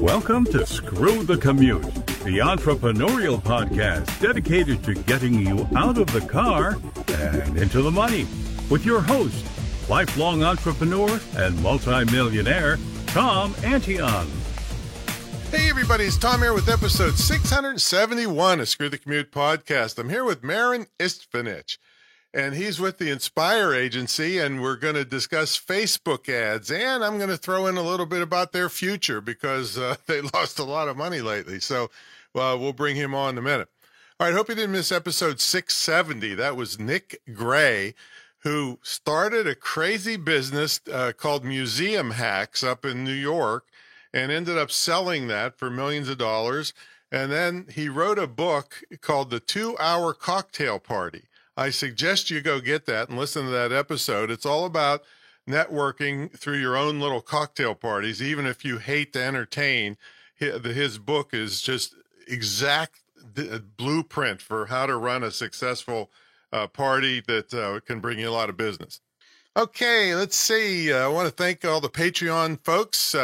Welcome to Screw the Commute, the entrepreneurial podcast dedicated to getting you out of the car and into the money. With your host, lifelong entrepreneur and multimillionaire, Tom Antion. Hey everybody, it's Tom here with episode 671 of Screw the Commute podcast. I'm here with Marin Istvanich, and he's with the Inspire Agency, and we're going to discuss Facebook ads, and I'm going to throw in a little bit about their future because they lost a lot of money lately. So we'll bring him on in a minute. All right, hope you didn't miss episode 670. That was Nick Gray, who started a crazy business called Museum Hacks up in New York and ended up selling that for millions of dollars. And then he wrote a book called The 2-Hour Cocktail Party. I suggest you go get that and listen to that episode. It's all about networking through your own little cocktail parties. Even if you hate to entertain, his book is just exact blueprint for how to run a successful party that can bring you a lot of business. Okay, let's see. I want to thank all the Patreon folks.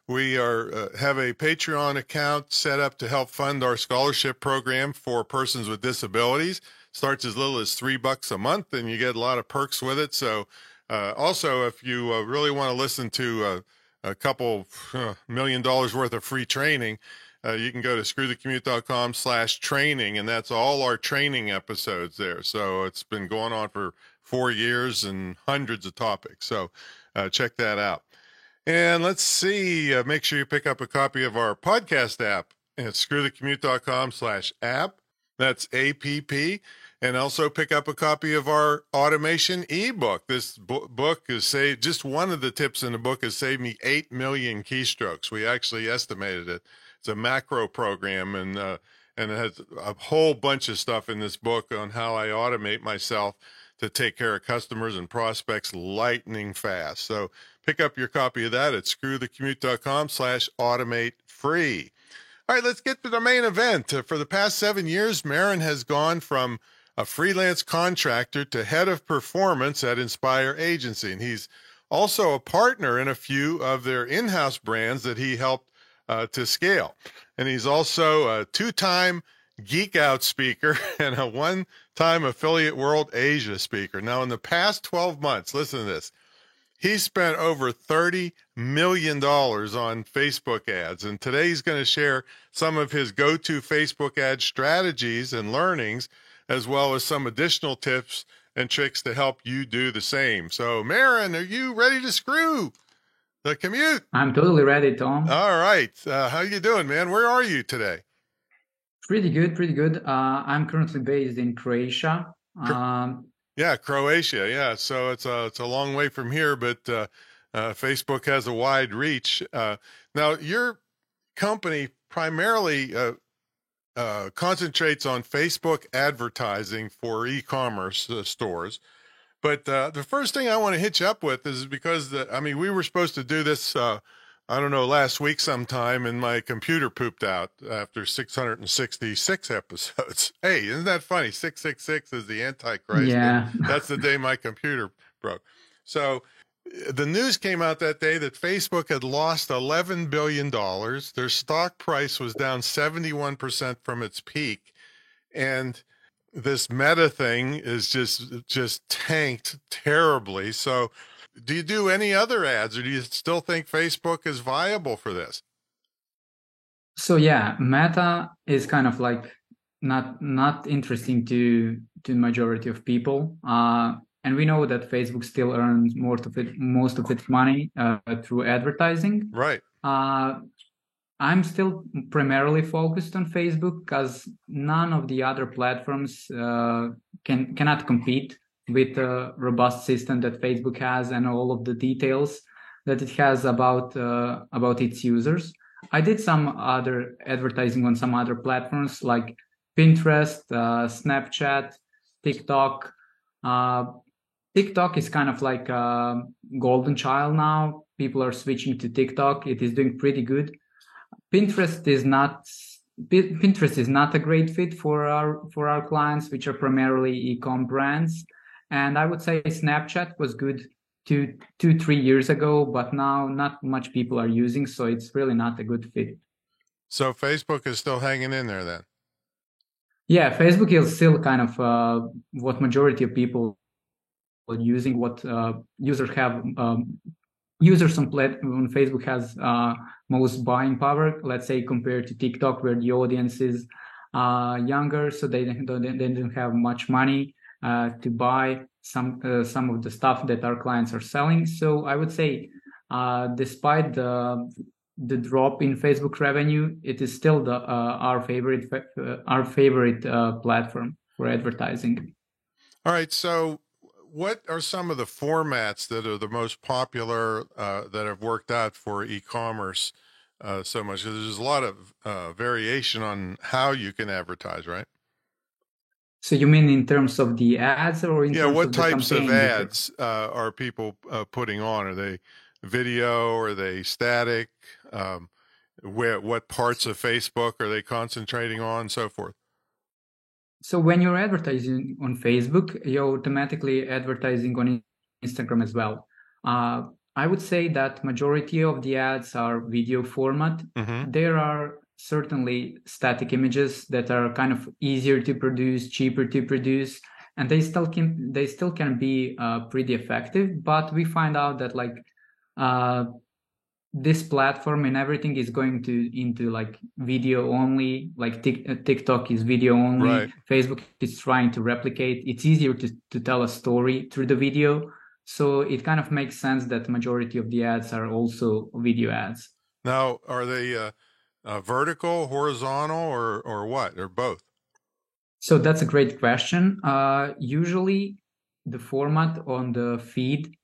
We have a Patreon account set up to help fund our scholarship program for persons with disabilities. Starts as little as $3 a month, and you get a lot of perks with it. So also, if you really want to listen to a couple $1 million worth of free training, you can go to screwthecommute.com/training, and that's all our training episodes there. So it's been going on for 4 years and hundreds of topics. So check that out. And let's see, make sure you pick up a copy of our podcast app at screwthecommute.com/app. That's APP. And also pick up a copy of our automation ebook. This book is just one of the tips in the book has saved me 8 million keystrokes. We actually estimated it. It's a macro program, and it has a whole bunch of stuff in this book on how I automate myself to take care of customers and prospects lightning fast. So pick up your copy of that at screwthecommute.com/automate free. All right, let's get to the main event. For the past 7 years, Marin has gone from a freelance contractor to head of performance at Inspire Agency. And he's also a partner in a few of their in-house brands that he helped to scale. And he's also a 2-time Geek Out speaker and a 1-time Affiliate World Asia speaker. Now, in the past 12 months, listen to this, he spent over $30 million on Facebook ads. And today he's going to share some of his go-to Facebook ad strategies and learnings, as well as some additional tips and tricks to help you do the same. So, Marin, are you ready to screw the commute? I'm totally ready, Tom. All right. How you doing, man? Where are you today? Pretty good. I'm currently based in Croatia. Yeah, Croatia. Yeah, so it's a long way from here, but Facebook has a wide reach. Now, your company primarily concentrates on Facebook advertising for e-commerce stores. But the first thing I want to hit you up with is because, we were supposed to do this, last week sometime, and my computer pooped out after 666 episodes. Hey, isn't that funny? 666 is the Antichrist. Yeah. That's the day my computer broke. So the news came out that day that Facebook had lost $11 billion. Their stock price was down 71% from its peak. And this Meta thing is just tanked terribly. So do you do any other ads, or do you still think Facebook is viable for this? So yeah, Meta is kind of like not interesting to the majority of people. And we know that Facebook still earns most of its money through advertising. Right. I'm still primarily focused on Facebook because none of the other platforms cannot compete with the robust system that Facebook has and all of the details that it has about its users. I did some other advertising on some other platforms like Pinterest, Snapchat, TikTok. TikTok is kind of like a golden child now. People are switching to TikTok. It is doing pretty good. Pinterest is not a great fit for our clients, which are primarily e-com brands. And I would say Snapchat was good 2-3 years ago, but now not much people are using, so it's really not a good fit. So Facebook is still hanging in there then? Yeah, Facebook is still kind of what majority of people are using, what users have. Users on Facebook has most buying power, let's say, compared to TikTok, where the audience is younger, so they don't have much money to buy some of the stuff that our clients are selling. So I would say, despite the drop in Facebook revenue, it is still our favorite platform for advertising. All right. So what are some of the formats that are the most popular that have worked out for e-commerce so much? There's a lot of variation on how you can advertise, right? So you mean in terms of the ads, or in terms what of the types of campaign? ads are people putting on? Are they video? Are they static? What parts of Facebook are they concentrating on, and so forth? So when you're advertising on Facebook, you're automatically advertising on Instagram as well. I would say that majority of the ads are video format. Mm-hmm. There are certainly static images that are kind of easier to produce, cheaper to produce, and they still can be pretty effective. But we find out that this platform and everything is going into like video only, like TikTok is video only. Right. Facebook is trying to replicate. It's easier to tell a story through the video. So it kind of makes sense that majority of the ads are also video ads. Now, are they vertical, horizontal, or what, or both? So that's a great question. Usually the format on the feed,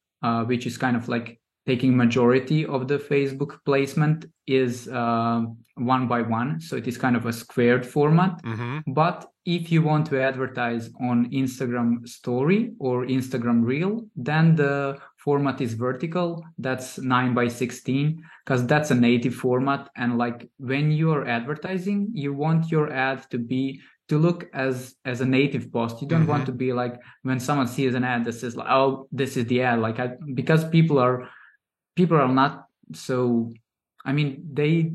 which is kind of like taking majority of the Facebook placement, is 1:1. So it is kind of a squared format. Mm-hmm. But if you want to advertise on Instagram story or Instagram reel, then the format is vertical. That's 9:16, because that's a native format. And like when you are advertising, you want your ad to look as a native post. You don't Mm-hmm. want to be like when someone sees an ad that says like, oh, this is the ad. Because people are not so, I mean, they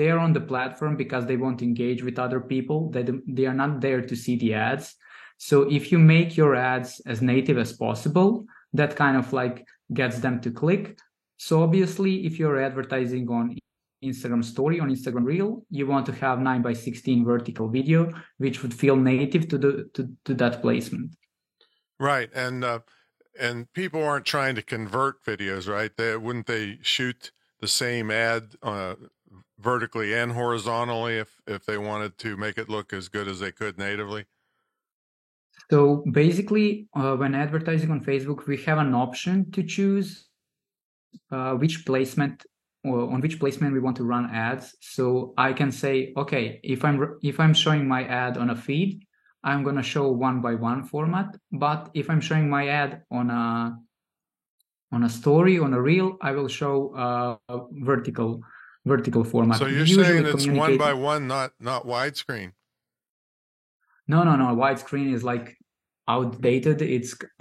are on the platform because they want to engage with other people. They are not there to see the ads. So if you make your ads as native as possible, that kind of like gets them to click. So obviously, if you're advertising on Instagram story, on Instagram reel, you want to have 9:16 vertical video, which would feel native to that placement. Right. And people aren't trying to convert videos, right? Wouldn't they shoot the same ad vertically and horizontally if they wanted to make it look as good as they could natively? So basically, when advertising on Facebook, we have an option to choose which placement or on which placement we want to run ads. So I can say, okay, if I'm showing my ad on a feed, I'm going to show 1:1 format. But if I'm showing my ad on a story, on a reel, I will show vertical format. So you're saying it's 1:1, not widescreen? No. Widescreen is like outdated.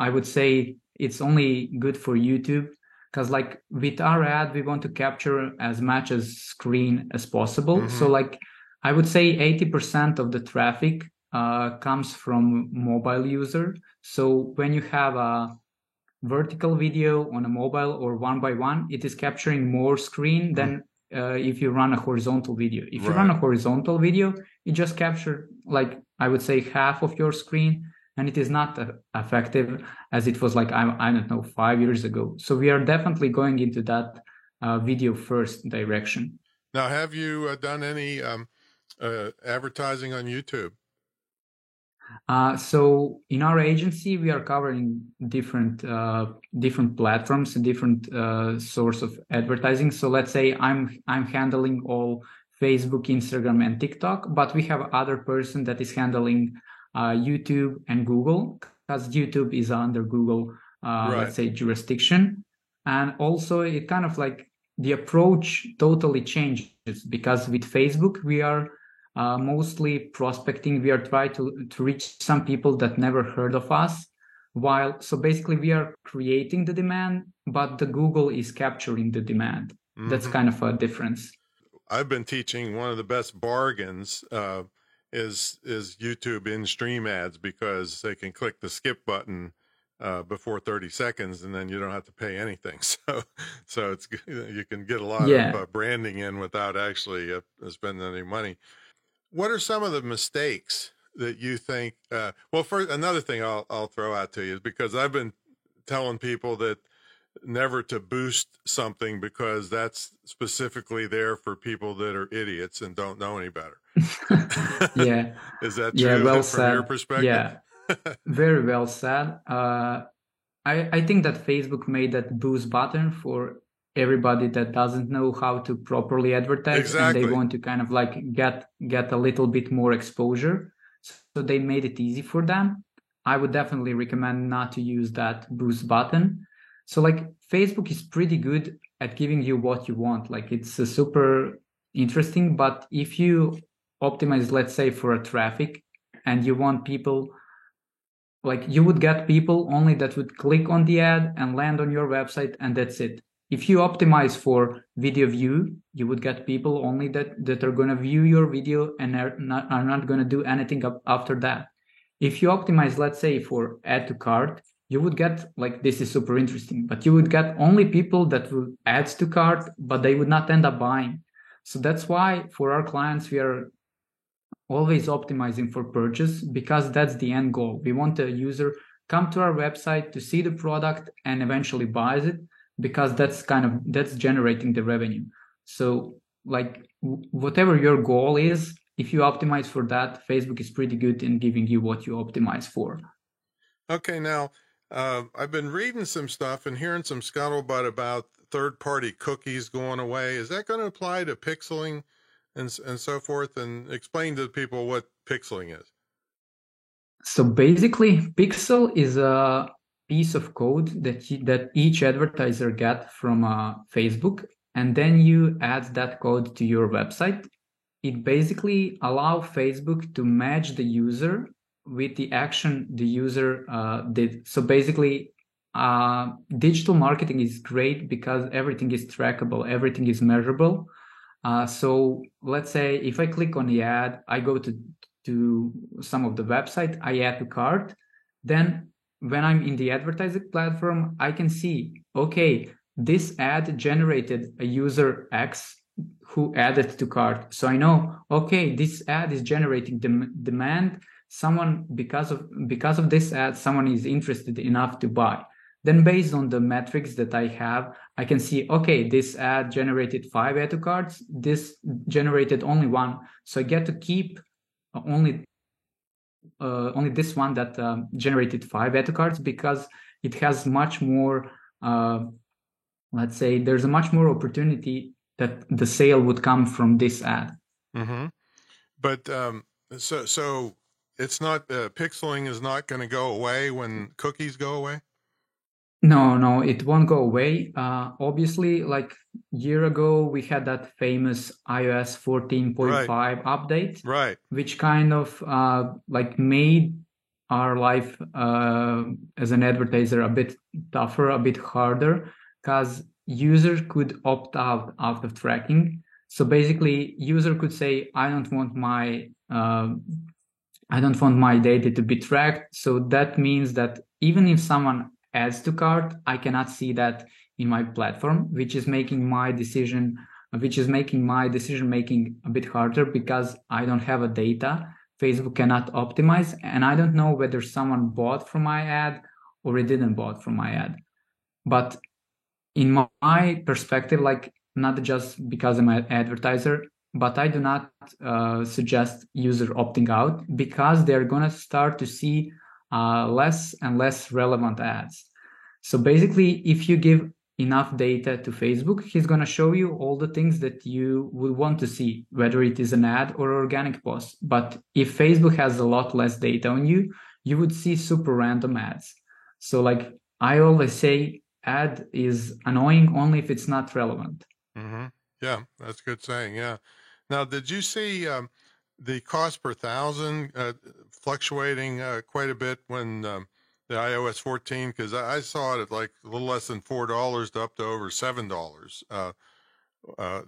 I would say it's only good for YouTube, because like with our ad, we want to capture as much as screen as possible. Mm-hmm. So like I would say 80% of the traffic comes from mobile user. So when you have a vertical video on a mobile or 1:1, it is capturing more screen than if you run a horizontal video. If you run a horizontal video, it just captures like I would say half of your screen, and it is not effective as it was like I don't know 5 years ago. So we are definitely going into that video first direction. Now, have you done any advertising on YouTube? So in our agency, we are covering different platforms, different source of advertising. So let's say I'm handling all Facebook, Instagram, and TikTok, but we have other person that is handling YouTube and Google, because YouTube is under Google, let's say, jurisdiction. And also it kind of like the approach totally changes, because with Facebook, we are mostly prospecting. We are trying to reach some people that never heard of us. So basically we are creating the demand, but the Google is capturing the demand. That's kind of a difference. I've been teaching one of the best bargains is YouTube in-stream ads, because they can click the skip button before 30 seconds, and then you don't have to pay anything. So it's, you can get a lot of branding in without actually spending any money. What are some of the mistakes that you think? Well, first, another thing I'll throw out to you is, because I've been telling people that never to boost something, because that's specifically there for people that are idiots and don't know any better. Yeah. Is that true? Yeah, well from said. your perspective? Yeah, very well said. I think that Facebook made that boost button for everybody that doesn't know how to properly advertise. Exactly. And they want to kind of like get a little bit more exposure. So they made it easy for them. I would definitely recommend not to use that boost button. So like Facebook is pretty good at giving you what you want. Like it's a super interesting, but if you optimize, let's say, for a traffic, and you want people, like you would get people only that would click on the ad and land on your website, and that's it. If you optimize for video view, you would get people only that are going to view your video and are not going to do anything after that. If you optimize, let's say, for add to cart, you would get, like, this is super interesting, but you would get only people that will add to cart, but they would not end up buying. So that's why for our clients, we are always optimizing for purchase, because that's the end goal. We want the user come to our website to see the product and eventually buys it, because that's generating the revenue. So like whatever your goal is, if you optimize for that, Facebook is pretty good in giving you what you optimize for. Okay, now I've been reading some stuff and hearing some scuttlebutt about third-party cookies going away. Is that going to apply to pixeling and so forth? And explain to people what pixeling is. So basically, pixel is a piece of code that each advertiser get from Facebook, and then you add that code to your website. It basically allows Facebook to match the user with the action the user did. So basically, digital marketing is great because everything is trackable, everything is measurable. So let's say if I click on the ad, I go to some of the website, I add to cart. Then when I'm in the advertising platform, I can see, okay, this ad generated a user X who added to cart. So I know, okay, this ad is generating demand. Someone, because of this ad, someone is interested enough to buy. Then based on the metrics that I have, I can see, okay, this ad generated 5 add to carts. This generated only 1. So I get to keep only this one that generated 5 add to carts, because it has much more, let's say, there's a much more opportunity that the sale would come from this ad. Mm-hmm. But so it's not, pixeling is not going to go away when cookies go away? No, it won't go away. Obviously, like year ago, we had that famous iOS 14.5 update, right, which kind of like made our life as an advertiser a bit tougher, a bit harder, because users could opt out of tracking. So basically, user could say, I don't want my data to be tracked. So that means that even if someone adds to cart, I cannot see that in my platform, which is making my decision making a bit harder, because I don't have a data. Facebook cannot optimize, and I don't know whether someone bought from my ad or it didn't bought from my ad. But in my perspective, like, not just because I'm an advertiser, but I do not suggest user opting out, because they're going to start to see less and less relevant ads. So basically, if you give enough data to Facebook, he's going to show you all the things that you would want to see, whether it is an ad or organic post. But if Facebook has a lot less data on you, you would see super random ads. So like I always say, ad is annoying only if it's not relevant. Mm-hmm. Yeah, that's a good saying. Yeah. Now, did you see the cost per thousand fluctuating quite a bit when The iOS 14, because I saw it at like a little less than $4 to up to over $7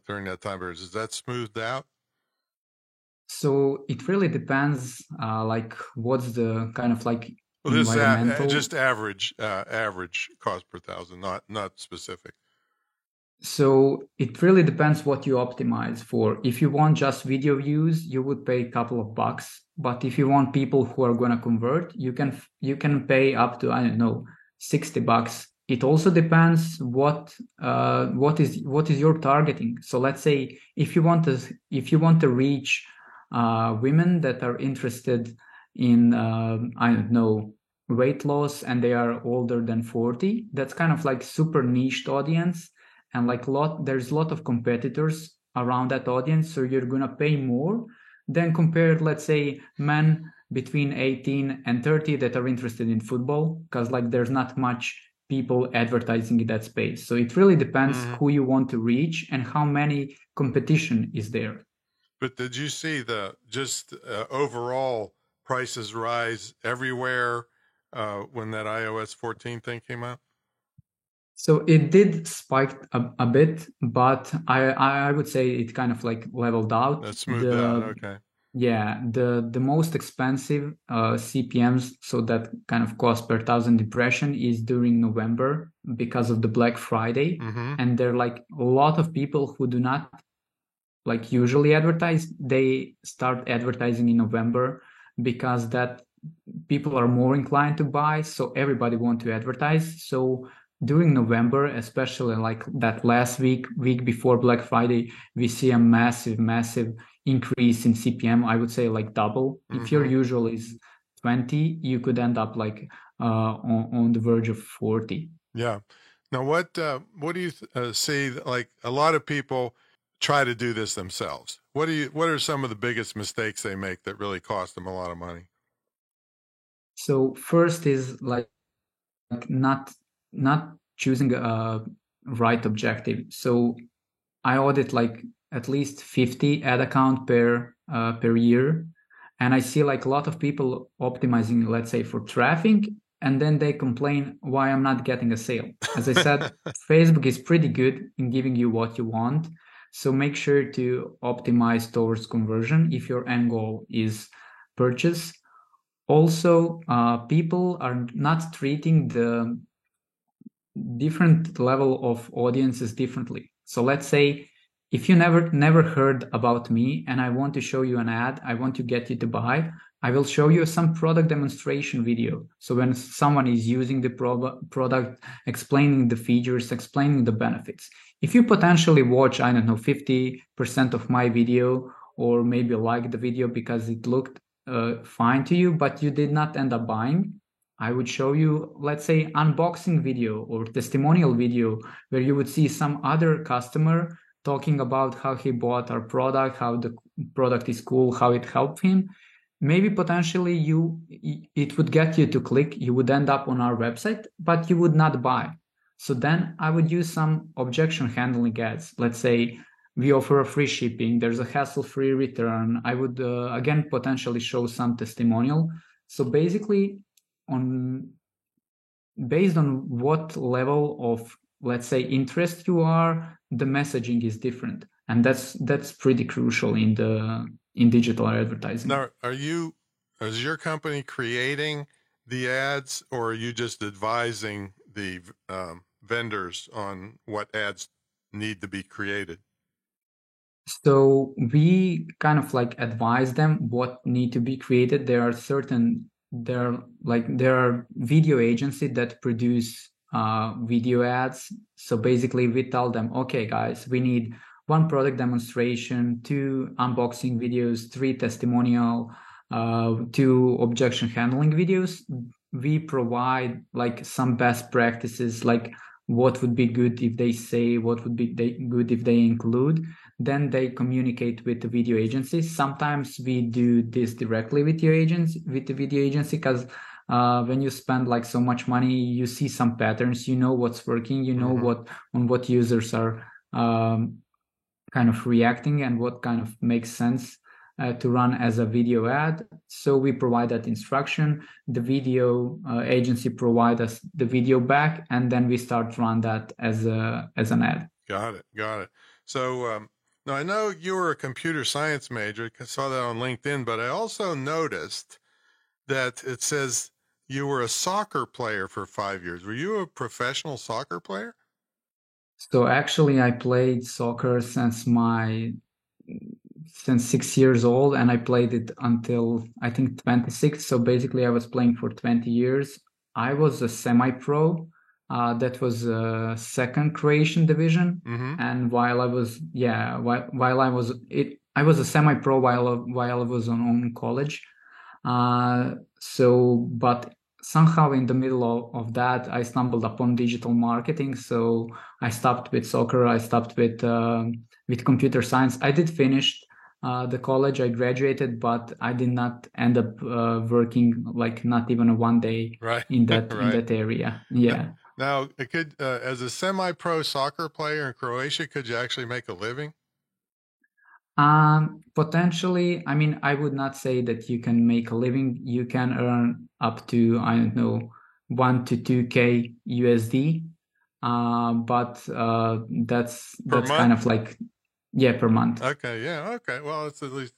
during that time period. Is that smoothed out? So it really depends, like what's the kind of like Well, this is environmental. just average cost per thousand, not specific. So it really depends what you optimize for. If you want just video views, you would pay a couple of bucks. But if you want people who are going to convert, you can pay up to, I don't know, $60. It also depends what is your targeting. So let's say if you want to reach women that are interested in I don't know, weight loss, and they are older than 40, that's kind of like super niched audience, and like there's a lot of competitors around that audience, so you're gonna pay more than compared, let's say, men between 18 and 30 that are interested in football, because like there's not much people advertising in that space. So it really depends who you want to reach and how many competition is there. But did you see the overall prices rise everywhere when that iOS 14 thing came out? So it did spike a bit, but I would say it kind of like leveled out. That smoothed out, okay. Yeah, the most expensive CPMs, so that kind of cost per thousand impression, is during November because of the Black Friday. And there are like a lot of people who do not like usually advertise. They start advertising in November because that people are more inclined to buy, so everybody want to advertise. So during November, especially like that last week before Black Friday, we see a massive increase in CPM. I would say like double. If your usual is 20, you could end up like on the verge of 40. Yeah. Now, what do you see? Like a lot of people try to do this themselves. What are some of the biggest mistakes they make that really cost them a lot of money? So first is like not choosing a right objective. So I audit like at least 50 ad account per year, and I see like a lot of people optimizing, let's say, for traffic, and then they complain why I'm not getting a sale. As I said, Facebook is pretty good in giving you what you want, so make sure to optimize towards conversion if your end goal is purchase. Also, people are not treating the different level of audiences differently. So let's say if you never heard about me and I want to show you an ad, I want to get you to buy, I will show you some product demonstration video. So when someone is using the product, explaining the features, explaining the benefits. If you potentially watch, I don't know, 50% of my video, or maybe like the video because it looked fine to you, but you did not end up buying, I would show you, let's say, unboxing video or testimonial video where you would see some other customer talking about how he bought our product, how the product is cool, how it helped him. Maybe potentially it would get you to click, you would end up on our website, but you would not buy. So then I would use some objection handling ads. Let's say we offer a free shipping, there's a hassle-free return. I would again potentially show some testimonial. So basically, based on what level of, let's say, interest you are, the messaging is different, and that's pretty crucial in digital advertising. Now, is your company creating the ads, or are you just advising the vendors on what ads need to be created? So we kind of like advise them what need to be created. There are video agencies that produce video ads. So basically we tell them, okay guys, we need 1 product demonstration, 2 unboxing videos, 3 testimonial, 2 objection handling videos. We provide like some best practices, like what would be good if they say, what would be good if they include. Then they communicate with the video agencies. Sometimes we do this directly with the video agency, because when you spend like so much money, you see some patterns, you know what's working, you know what users are kind of reacting and what kind of makes sense to run as a video ad. So we provide that instruction. The video agency provide us the video back, and then we start run that as an ad. Got it. So now I know you were a computer science major. I saw that on LinkedIn, but I also noticed that it says you were a soccer player for 5 years. Were you a professional soccer player? So actually, I played soccer since 6 years old, and I played it until I think 26. So basically, I was playing for 20 years. I was a semi-pro. That was a second Croatian division, and while I was I was a semi-pro while I was on college. But somehow in the middle of that, I stumbled upon digital marketing. So I stopped with soccer. I stopped with computer science. I did finish the college. I graduated, but I did not end up working like not even one day in that in that area. Yeah. Now, as a semi-pro soccer player in Croatia, could you actually make a living? Potentially. I mean, I would not say that you can make a living. You can earn up to, I don't know, 1 to 2K USD. But that's kind of like, per month. Okay. Yeah. Okay. Well, it's at least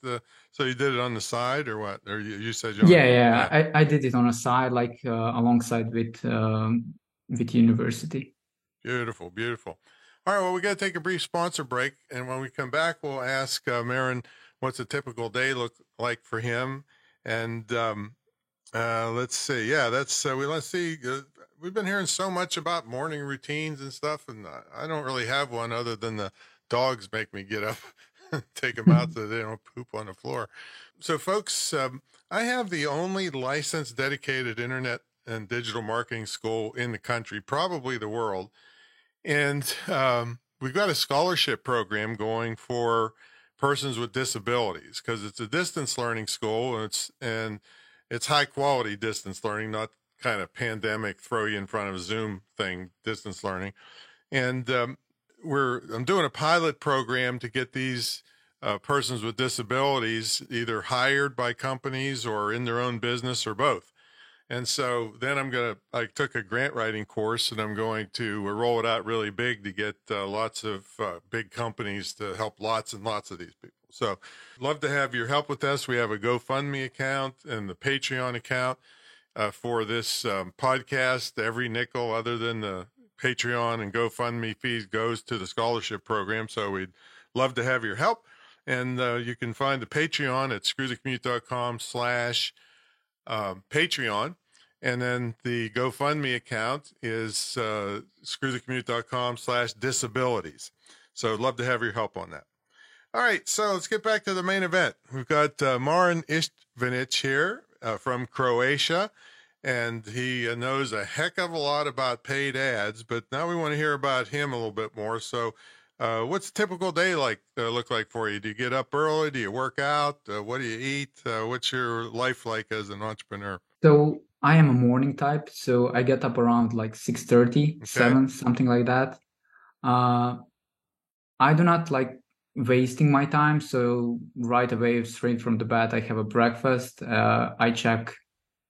so you did it on the side or what? Or you said I did it on a side, like alongside with university. Beautiful. All right, well, we got to take a brief sponsor break, and when we come back, we'll ask Marin what's a typical day look like for him, and let's see. Yeah, let's see. We've been hearing so much about morning routines and stuff, and I don't really have one other than the dogs make me get up, take them out so they don't poop on the floor. So, folks, I have the only licensed dedicated internet and digital marketing school in the country, probably the world. And we've got a scholarship program going for persons with disabilities because it's a distance learning school, and it's high quality distance learning, not kind of pandemic throw you in front of a Zoom thing, distance learning. And I'm doing a pilot program to get these persons with disabilities either hired by companies or in their own business or both. And so then I took a grant writing course, and I'm going to roll it out really big to get lots of big companies to help lots and lots of these people. So love to have your help with this. We have a GoFundMe account and the Patreon account for this podcast. Every nickel other than the Patreon and GoFundMe fees goes to the scholarship program. So we'd love to have your help. And you can find the Patreon at screwthecommute.com/Patreon. And then the GoFundMe account is screwthecommute.com/disabilities. So I'd love to have your help on that. All right, so let's get back to the main event. We've got Marin Istvanic here from Croatia, and he knows a heck of a lot about paid ads, but now we want to hear about him a little bit more. So what's a typical day look like for you? Do you get up early? Do you work out? What do you eat? What's your life like as an entrepreneur? So I am a morning type, so I get up around like 6:30, 7, something like that. I do not like wasting my time, so right away, straight from the bed, I have a breakfast. I check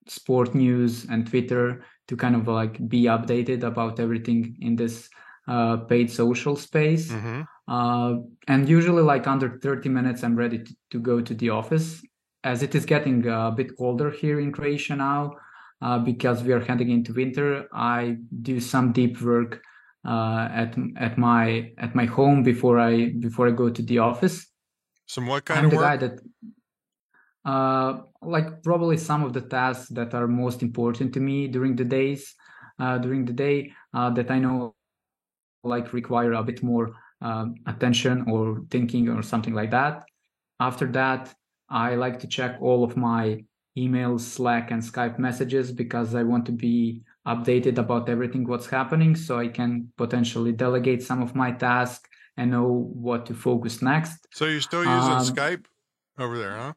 sport news and Twitter to kind of like be updated about everything in this paid social space. And usually like under 30 minutes, I'm ready to go to the office. As it is getting a bit colder here in Croatia now, because we are heading into winter, I do some deep work at my home before I go to the office. Some what kind of work? I'm the guy that like probably some of the tasks that are most important to me during the day that I know like require a bit more attention or thinking or something like that. After that, I like to check all of my emails, Slack, and Skype messages because I want to be updated about everything what's happening, so I can potentially delegate some of my tasks and know what to focus next. So you're still using Skype over there, huh?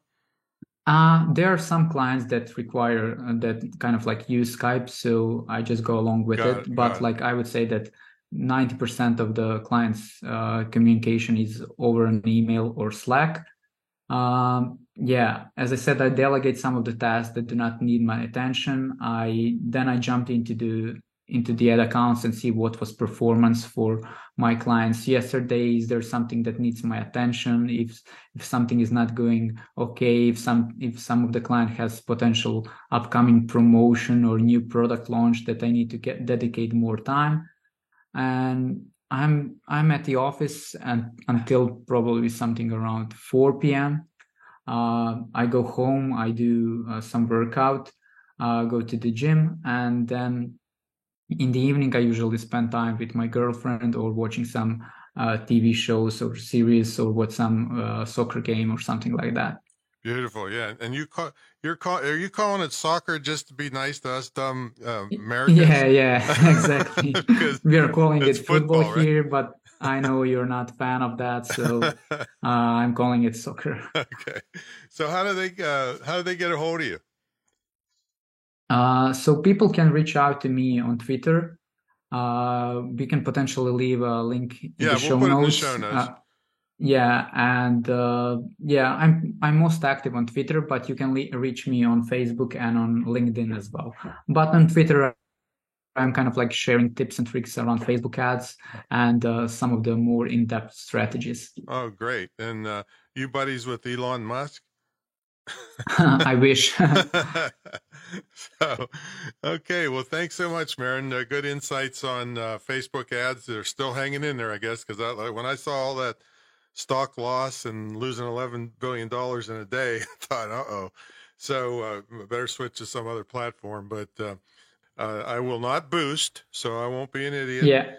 There are some clients that require that kind of like use Skype, so I just go along with it. But like I would say that 90% of the clients' communication is over an email or Slack. Yeah, as I said, I delegate some of the tasks that do not need my attention. I jumped into the ad accounts and see what was performance for my clients yesterday. Is there something that needs my attention? If something is not going okay, if some of the client has potential upcoming promotion or new product launch that I need to dedicate more time. And I'm at the office until probably something around 4 p.m. I go home, I do some workout, go to the gym, and then in the evening I usually spend time with my girlfriend or watching some TV shows or series or watch some soccer game or something like that. Beautiful, yeah. And are you calling it soccer just to be nice to us dumb Americans? Yeah, exactly. We are calling it football right? here, but I know you're not a fan of that, so I'm calling it soccer. Okay. So how do they get a hold of you? So people can reach out to me on Twitter. We can potentially leave a link in the show notes. In the show notes. I'm most active on Twitter, but you can reach me on Facebook and on LinkedIn as well. But on Twitter, I'm kind of like sharing tips and tricks around Facebook ads and some of the more in-depth strategies. Oh, great. And you buddies with Elon Musk? I wish. So, okay. Well, thanks so much, Marin. Good insights on Facebook ads. They're still hanging in there, I guess, because when I saw all that stock loss and losing $11 billion in a day, I thought, uh-oh. So better switch to some other platform. But I will not boost, so I won't be an idiot. Yeah.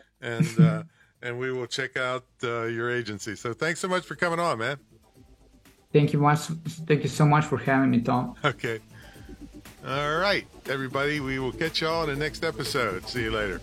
And we will check out your agency. So thanks so much for coming on, man. Thank you so much for having me, Tom. Okay. All right, everybody. We will catch y'all in the next episode. See you later.